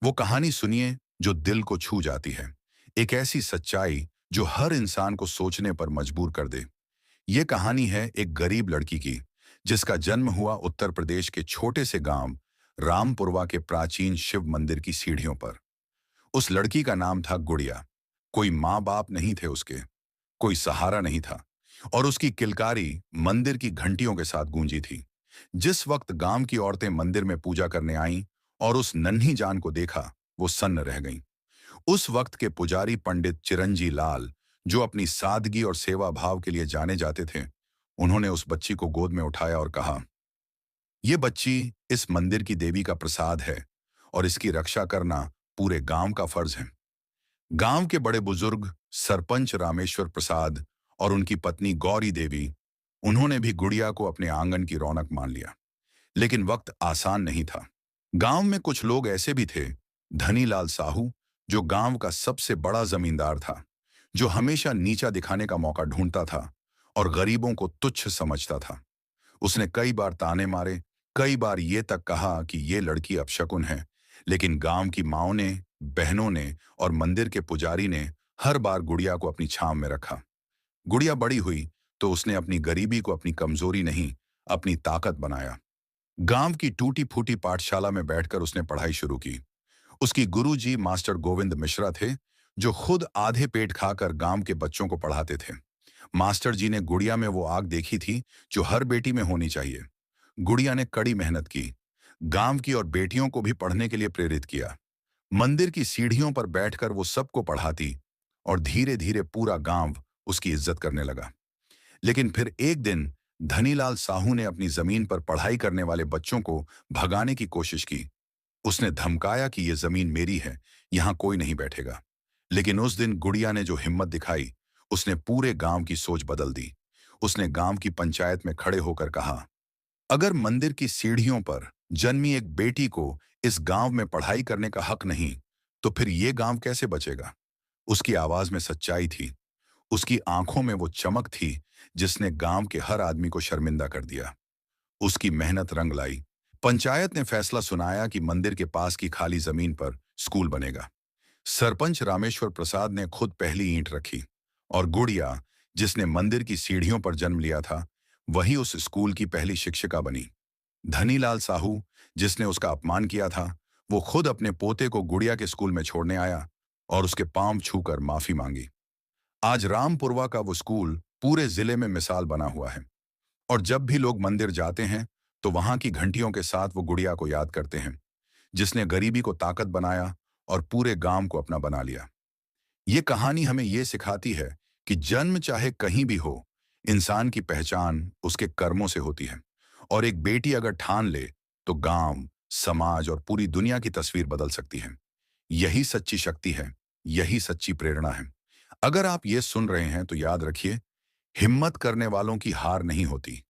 वो कहानी सुनिए जो दिल को छू जाती है। एक ऐसी सच्चाई जो हर इंसान को सोचने पर मजबूर कर दे। ये कहानी है एक गरीब लड़की की, जिसका जन्म हुआ उत्तर प्रदेश के छोटे से गांव रामपुरवा के प्राचीन शिव मंदिर की सीढ़ियों पर। उस लड़की का नाम था गुड़िया। कोई माँ बाप नहीं थे उसके, कोई सहारा नहीं था, और उसकी किलकारी मंदिर की घंटियों के साथ गूंजी थी। जिस वक्त गांव की औरतें मंदिर में पूजा करने आईं और उस नन्ही जान को देखा, वो सन्न रह गईं। उस वक्त के पुजारी पंडित चिरंजी लाल, जो अपनी सादगी और सेवा भाव के लिए जाने जाते थे, उन्होंने उस बच्ची को गोद में उठाया और कहा, ये बच्ची इस मंदिर की देवी का प्रसाद है और इसकी रक्षा करना पूरे गांव का फर्ज है। गांव के बड़े बुजुर्ग सरपंच रामेश्वर प्रसाद और उनकी पत्नी गौरी देवी, उन्होंने भी गुड़िया को अपने आंगन की रौनक मान लिया। लेकिन वक्त आसान नहीं था। गांव में कुछ लोग ऐसे भी थे, धनीलाल साहू, जो गांव का सबसे बड़ा जमींदार था, जो हमेशा नीचा दिखाने का मौका ढूंढता था और गरीबों को तुच्छ समझता था। उसने कई बार ताने मारे, कई बार ये तक कहा कि ये लड़की अपशकुन है, लेकिन गांव की माओं ने, बहनों ने और मंदिर के पुजारी ने हर बार गुड़िया को अपनी छांव में रखा। गुड़िया बड़ी हुई तो उसने अपनी गरीबी को अपनी कमजोरी नहीं, अपनी ताकत बनाया। गांव की टूटी फूटी पाठशाला में बैठकर उसने पढ़ाई शुरू की। उसकी गुरुजी मास्टर गोविंद मिश्रा थे, जो खुद आधे पेट खाकर गांव के बच्चों को पढ़ाते थे। मास्टर जी ने गुड़िया में वो आग देखी थी जो हर बेटी में होनी चाहिए। गुड़िया ने कड़ी मेहनत की, गांव की और बेटियों को भी पढ़ने के लिए प्रेरित किया। मंदिर की सीढ़ियों पर बैठकर वो सबको पढ़ाती और धीरे धीरे पूरा गांव उसकी इज्जत करने लगा। लेकिन फिर एक दिन धनीलाल साहू ने अपनी जमीन पर पढ़ाई करने वाले बच्चों को भगाने की कोशिश की। उसने धमकाया कि यह जमीन मेरी है, यहां कोई नहीं बैठेगा। लेकिन उस दिन गुड़िया ने जो हिम्मत दिखाई, उसने पूरे गांव की सोच बदल दी। उसने गांव की पंचायत में खड़े होकर कहा, अगर मंदिर की सीढ़ियों पर जन्मी एक बेटी को इस गांव में पढ़ाई करने का हक नहीं, तो फिर ये गांव कैसे बचेगा। उसकी आवाज में सच्चाई थी, उसकी आंखों में वो चमक थी जिसने गांव के हर आदमी को शर्मिंदा कर दिया। उसकी मेहनत रंग लाई। पंचायत ने फैसला सुनाया कि मंदिर के पास की खाली जमीन पर स्कूल बनेगा। सरपंच रामेश्वर प्रसाद ने खुद पहली ईंट रखी और गुड़िया, जिसने मंदिर की सीढ़ियों पर जन्म लिया था, वही उस स्कूल की पहली शिक्षिका बनी। धनीलाल साहू, जिसने उसका अपमान किया था, वो खुद अपने पोते को गुड़िया के स्कूल में छोड़ने आया और उसके पांव छूकर माफी मांगी। आज रामपुरवा का वो स्कूल पूरे जिले में मिसाल बना हुआ है, और जब भी लोग मंदिर जाते हैं तो वहां की घंटियों के साथ वो गुड़िया को याद करते हैं, जिसने गरीबी को ताकत बनाया और पूरे गांव को अपना बना लिया। ये कहानी हमें ये सिखाती है कि जन्म चाहे कहीं भी हो, इंसान की पहचान उसके कर्मों से होती है, और एक बेटी अगर ठान ले तो गांव, समाज और पूरी दुनिया की तस्वीर बदल सकती है। यही सच्ची शक्ति है, यही सच्ची प्रेरणा है। अगर आप ये सुन रहे हैं तो याद रखिए, हिम्मत करने वालों की हार नहीं होती,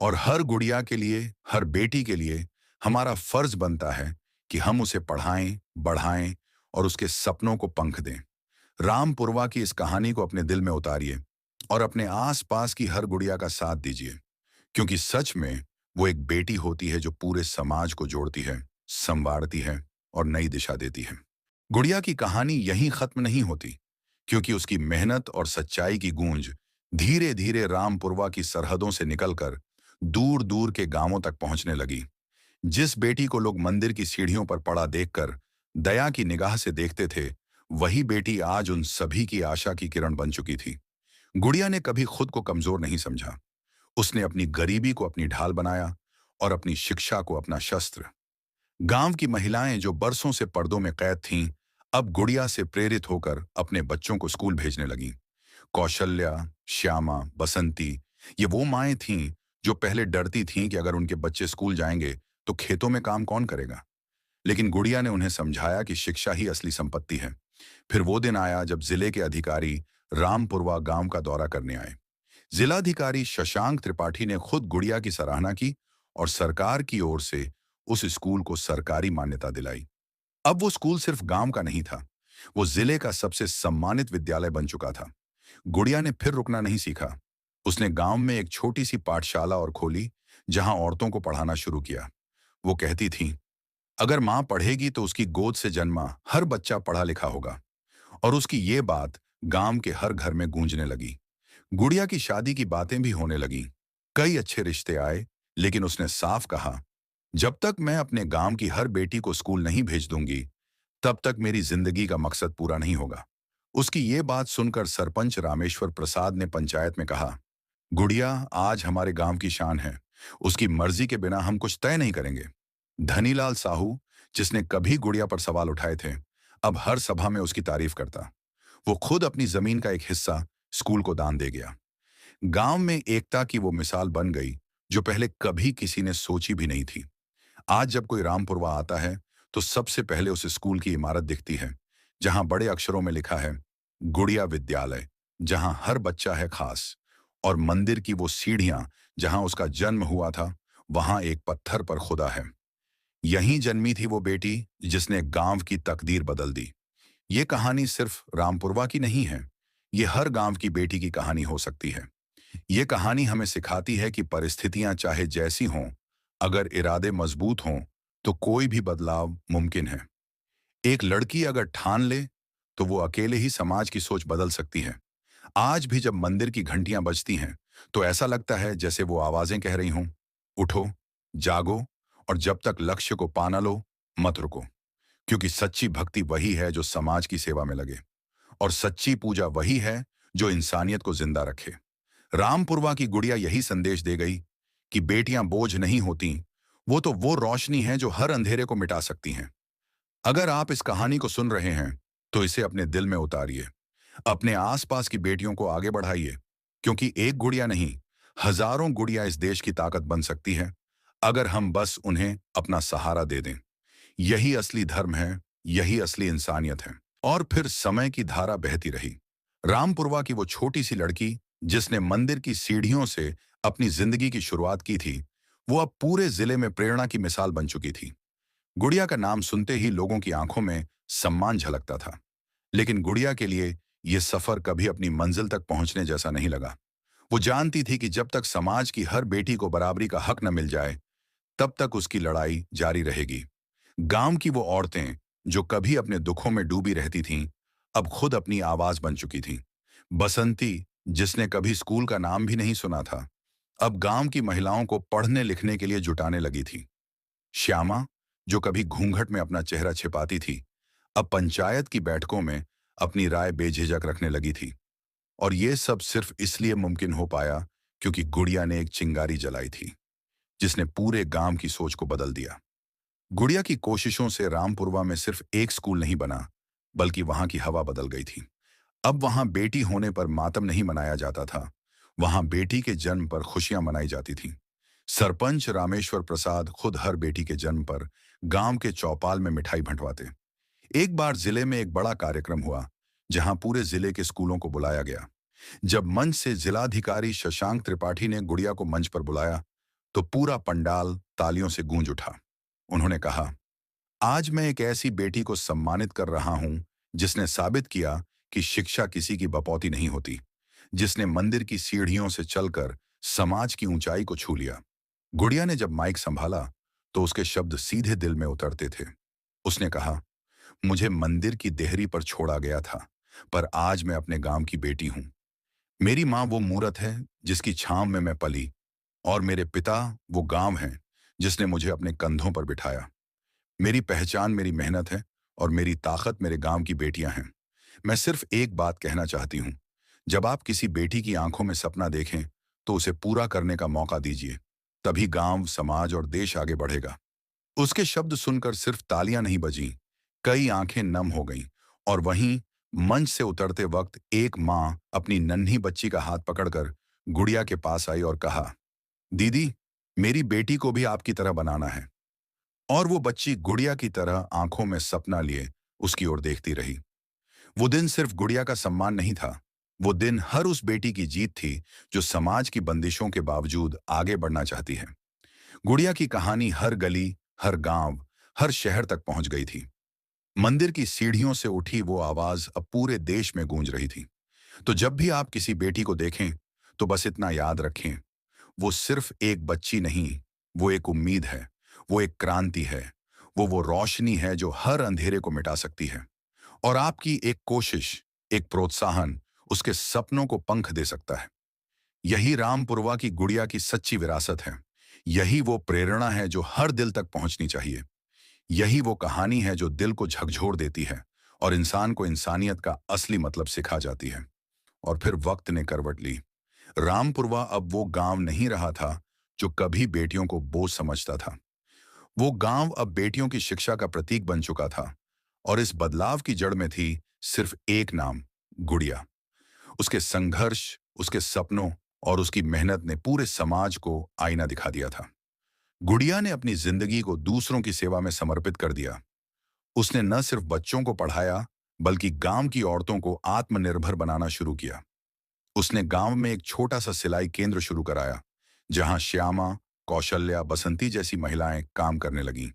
और हर गुड़िया के लिए, हर बेटी के लिए हमारा फर्ज बनता है कि हम उसे पढ़ाएं, बढ़ाएं और उसके सपनों को पंख दें। रामपुरवा की इस कहानी को अपने दिल में उतारिए और अपने आसपास की हर गुड़िया का साथ दीजिए, क्योंकि सच में वो एक बेटी होती है जो पूरे समाज को जोड़ती है, संवारती है और नई दिशा देती है। गुड़िया की कहानी यहीं खत्म नहीं होती, क्योंकि उसकी मेहनत और सच्चाई की गूंज धीरे धीरे रामपुरवा की सरहदों से निकलकर दूर दूर के गांवों तक पहुंचने लगी। जिस बेटी को लोग मंदिर की सीढ़ियों पर पड़ा देखकर दया की निगाह से देखते थे, वही बेटी आज उन सभी की आशा की किरण बन चुकी थी। गुड़िया ने कभी खुद को कमजोर नहीं समझा। उसने अपनी गरीबी को अपनी ढाल बनाया और अपनी शिक्षा को अपना शस्त्र। गांव की महिलाएं जो बरसों से पर्दों में कैद थीं, अब गुड़िया से प्रेरित होकर अपने बच्चों को स्कूल भेजने लगीं। कौशल्या, श्यामा, बसंती, ये वो माएं थीं जो पहले डरती थीं कि अगर उनके बच्चे स्कूल जाएंगे तो खेतों में काम कौन करेगा। लेकिन गुड़िया ने उन्हें समझाया कि शिक्षा ही असली संपत्ति है। फिर वो दिन आया जब जिले के अधिकारी रामपुरवा गांव का दौरा करने आए। जिलाधिकारी शशांक त्रिपाठी ने खुद गुड़िया की सराहना की और सरकार की ओर से उस स्कूल को सरकारी मान्यता दिलाई। अब वो स्कूल सिर्फ गांव का नहीं था, वो जिले का सबसे सम्मानित विद्यालय बन चुका था। गुड़िया ने फिर रुकना नहीं सीखा। उसने गांव में एक छोटी सी पाठशाला और खोली, जहां औरतों को पढ़ाना शुरू किया। वो कहती थी, अगर माँ पढ़ेगी तो उसकी गोद से जन्मा हर बच्चा पढ़ा लिखा होगा। और उसकी ये बात गांव के हर घर में गूंजने लगी। गुड़िया की शादी की बातें भी होने लगी। कई अच्छे रिश्ते आए, लेकिन उसने साफ कहा, जब तक मैं अपने गांव की हर बेटी को स्कूल नहीं भेज दूंगी, तब तक मेरी जिंदगी का मकसद पूरा नहीं होगा। उसकी ये बात सुनकर सरपंच रामेश्वर प्रसाद ने पंचायत में कहा, गुड़िया आज हमारे गांव की शान है। उसकी मर्जी के बिना हम कुछ तय नहीं करेंगे। धनीलाल साहू, जिसने कभी गुड़िया पर सवाल उठाए थे, अब हर सभा में उसकी तारीफ करता। वो खुद अपनी जमीन का एक हिस्सा स्कूल को दान दे गया। गांव में एकता की वो मिसाल बन गई जो पहले कभी किसी ने सोची भी नहीं थी। आज जब कोई रामपुरवा आता है तो सबसे पहले उसे स्कूल की इमारत दिखती है, जहां बड़े अक्षरों में लिखा है गुड़िया विद्यालय, जहां हर बच्चा है खास। और मंदिर की वो सीढ़ियां जहां उसका जन्म हुआ था, वहां एक पत्थर पर खुदा है। यहीं जन्मी थी वो बेटी जिसने गांव की तकदीर बदल दी। ये कहानी सिर्फ रामपुरवा की नहीं है, ये हर गांव की बेटी की कहानी हो सकती है। ये कहानी हमें सिखाती है कि परिस्थितियां चाहे जैसी हों, अगर इरादे मजबूत हों, तो कोई भी बदलाव मुमकिन है। एक लड़की अगर ठान ले, तो वो अकेले ही समाज की सोच बदल सकती है। आज भी जब मंदिर की घंटियां बजती हैं, तो ऐसा लगता है जैसे वो आवाजें कह रही हों, उठो, जागो, और जब तक लक्ष्य को पाना लो, मत रुको। क्योंकि सच्ची भक्ति वही है जो समाज की सेवा में लगे, और सच्ची पूजा वही है जो इंसानियत को जिंदा रखे। रामपुरवा की गुड़िया यही संदेश दे गई कि बेटियां बोझ नहीं होती, वो तो वो रोशनी है जो हर अंधेरे को मिटा सकती हैं। अगर आप इस कहानी को सुन रहे हैं, तो इसे अपने दिल में उतारिए। अपने आसपास की बेटियों को आगे बढ़ाइए, क्योंकि एक गुड़िया नहीं, हजारों गुड़िया इस देश की ताकत बन सकती है, अगर हम बस उन्हें अपना सहारा दे दें। यही असली धर्म है, यही असली इंसानियत है। और फिर समय की धारा बहती रही। रामपुरवा की वो छोटी सी लड़की, जिसने मंदिर की सीढ़ियों से अपनी जिंदगी की शुरुआत की थी, वो अब पूरे जिले में प्रेरणा की मिसाल बन चुकी थी। गुड़िया का नाम सुनते ही लोगों की आंखों में सम्मान झलकता था। लेकिन गुड़िया के लिए ये सफर कभी अपनी मंजिल तक पहुंचने जैसा नहीं लगा। वो जानती थी कि जब तक समाज की हर बेटी को बराबरी का हक न मिल जाए, तब तक उसकी लड़ाई जारी रहेगी। गांव की वो औरतें जो कभी अपने दुखों में डूबी रहती थीं, अब खुद अपनी आवाज बन चुकी थीं। बसंती, जिसने कभी स्कूल का नाम भी नहीं सुना था, अब गांव की महिलाओं को पढ़ने लिखने के लिए जुटाने लगी थी। श्यामा, जो कभी घूंघट में अपना चेहरा छिपाती थी, अब पंचायत की बैठकों में अपनी राय बेझिझक रखने लगी थी। और ये सब सिर्फ इसलिए मुमकिन हो पाया क्योंकि गुड़िया ने एक चिंगारी जलाई थी, जिसने पूरे गांव की सोच को बदल दिया। गुड़िया की कोशिशों से रामपुरवा में सिर्फ एक स्कूल नहीं बना, बल्कि वहां की हवा बदल गई थी। अब वहां बेटी होने पर मातम नहीं मनाया जाता था, वहां बेटी के जन्म पर खुशियां मनाई जाती थीं। सरपंच रामेश्वर प्रसाद खुद हर बेटी के जन्म पर गांव के चौपाल में मिठाई बंटवाते। एक बार जिले में एक बड़ा कार्यक्रम हुआ, जहां पूरे जिले के स्कूलों को बुलाया गया। जब मंच से जिलाधिकारी शशांक त्रिपाठी ने गुड़िया को मंच पर बुलाया, तो पूरा पंडाल तालियों से गूंज उठा। उन्होंने कहा, आज मैं एक ऐसी बेटी को सम्मानित कर रहा हूं जिसने साबित किया कि शिक्षा किसी की बपौती नहीं होती, जिसने मंदिर की सीढ़ियों से चलकर समाज की ऊंचाई को छू लिया। गुड़िया ने जब माइक संभाला, तो उसके शब्द सीधे दिल में उतरते थे। उसने कहा, मुझे मंदिर की देहरी पर छोड़ा गया था, पर आज मैं अपने गांव की बेटी हूं। मेरी माँ वो मूरत है जिसकी छांव में मैं पली, और मेरे पिता वो गांव है जिसने मुझे अपने कंधों पर बिठाया। मेरी पहचान मेरी मेहनत है, और मेरी ताकत मेरे गांव की बेटियां हैं। मैं सिर्फ एक बात कहना चाहती हूँ, जब आप किसी बेटी की आंखों में सपना देखें, तो उसे पूरा करने का मौका दीजिए। तभी गांव, समाज और देश आगे बढ़ेगा। उसके शब्द सुनकर सिर्फ तालियां नहीं बजीं, कई आंखें नम हो गईं। और वहीं मंच से उतरते वक्त एक माँ अपनी नन्ही बच्ची का हाथ पकड़कर गुड़िया के पास आई और कहा, दीदी, मेरी बेटी को भी आपकी तरह बनाना है। और वो बच्ची गुड़िया की तरह आंखों में सपना लिए उसकी ओर देखती रही। वो दिन सिर्फ गुड़िया का सम्मान नहीं था, वो दिन हर उस बेटी की जीत थी जो समाज की बंदिशों के बावजूद आगे बढ़ना चाहती है। गुड़िया की कहानी हर गली, हर गांव, हर शहर तक पहुंच गई थी। मंदिर की सीढ़ियों से उठी वो आवाज अब पूरे देश में गूंज रही थी। तो जब भी आप किसी बेटी को देखें, तो बस इतना याद रखें, वो सिर्फ एक बच्ची नहीं, वो एक उम्मीद है, वो एक क्रांति है, वो रोशनी है जो हर अंधेरे को मिटा सकती है। और आपकी एक कोशिश, एक प्रोत्साहन उसके सपनों को पंख दे सकता है। यही रामपुरवा की गुड़िया की सच्ची विरासत है। यही वो प्रेरणा है जो हर दिल तक पहुंचनी चाहिए। यही वो कहानी है जो दिल को झकझोर देती है और इंसान को इंसानियत का असली मतलब सिखा जाती है। और फिर वक्त ने करवट ली। रामपुरवा अब वो गांव नहीं रहा था जो कभी बेटियों को बोझ समझता था। वो गांव अब बेटियों की शिक्षा का प्रतीक बन चुका था। और इस बदलाव की जड़ में थी सिर्फ एक नाम, गुड़िया। उसके संघर्ष, उसके सपनों और उसकी मेहनत ने पूरे समाज को आईना दिखा दिया था। गुड़िया ने अपनी जिंदगी को दूसरों की सेवा में समर्पित कर दिया। उसने न सिर्फ बच्चों को पढ़ाया, बल्कि गांव की औरतों को आत्मनिर्भर बनाना शुरू किया। उसने गांव में एक छोटा सा सिलाई केंद्र शुरू कराया, जहां श्यामा, कौशल्या, बसंती जैसी महिलाएं काम करने लगीं।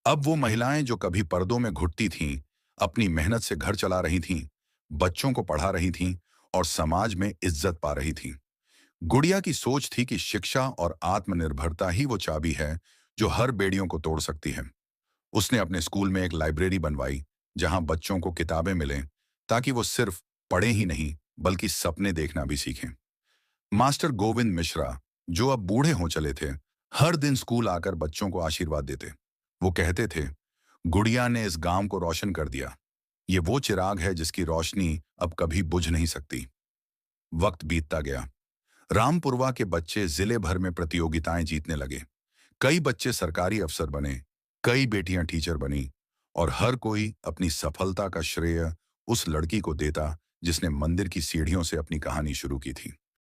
अब वो महिलाएं जो कभी पर्दों में घुटती थीं, अपनी मेहनत से घर चला रही थीं, बच्चों को पढ़ा रही थीं और समाज में इज्जत पा रही थीं। गुड़िया की सोच थी कि शिक्षा और आत्मनिर्भरता ही वो चाबी है जो हर बेड़ियों को तोड़ सकती है। उसने अपने स्कूल में एक लाइब्रेरी बनवाई, जहां बच्चों को किताबें मिलें, ताकि वो सिर्फ पढ़ें ही नहीं, बल्कि सपने देखना भी सीखें। मास्टर गोविंद मिश्रा, जो अब बूढ़े हो चले थे, हर दिन स्कूल आकर बच्चों को आशीर्वाद देते। वो कहते थे, गुड़िया ने इस गांव को रोशन कर दिया। ये वो चिराग है जिसकी रोशनी अब कभी बुझ नहीं सकती। वक्त बीतता गया। रामपुरवा के बच्चे जिले भर में प्रतियोगिताएं जीतने लगे। कई बच्चे सरकारी अफसर बने, कई बेटियां टीचर बनी, और हर कोई अपनी सफलता का श्रेय उस लड़की को देता जिसने मंदिर की सीढ़ियों से अपनी कहानी शुरू की थी।